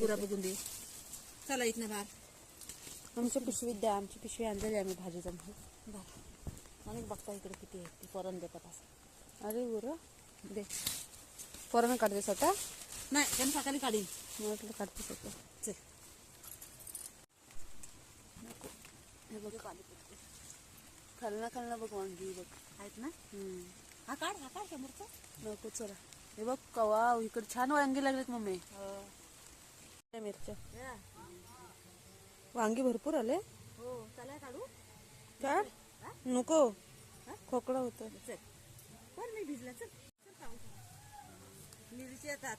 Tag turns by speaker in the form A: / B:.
A: पुरा बघून दे. चला इथनं बाहेर.
B: आमच्या पिशवीत द्या. आमची पिशवी आणलेली आम्ही भाजीचा
A: बरं. आणि बघता इकडे किती आहे ती पोरण देतात असं.
B: अरे बरं दे. पोरानं काढतेस आता?
A: नाही त्यांनी सकाळी काढीन.
B: मला वाटलं काढतेस आता.
A: चल
B: हे बघ खालना बघ वांगी बघ
A: आहेत ना. हा काढ समोरचा.
B: नको चला. हे बघ कवा इकडे छान वांगी लागलेत मम्मी. मिरच्या वांगी भरपूर आले.
A: हो चला काढू.
B: काढ. नको खोकला होतं.
A: चल पण मी भिजला. चल मिरची आता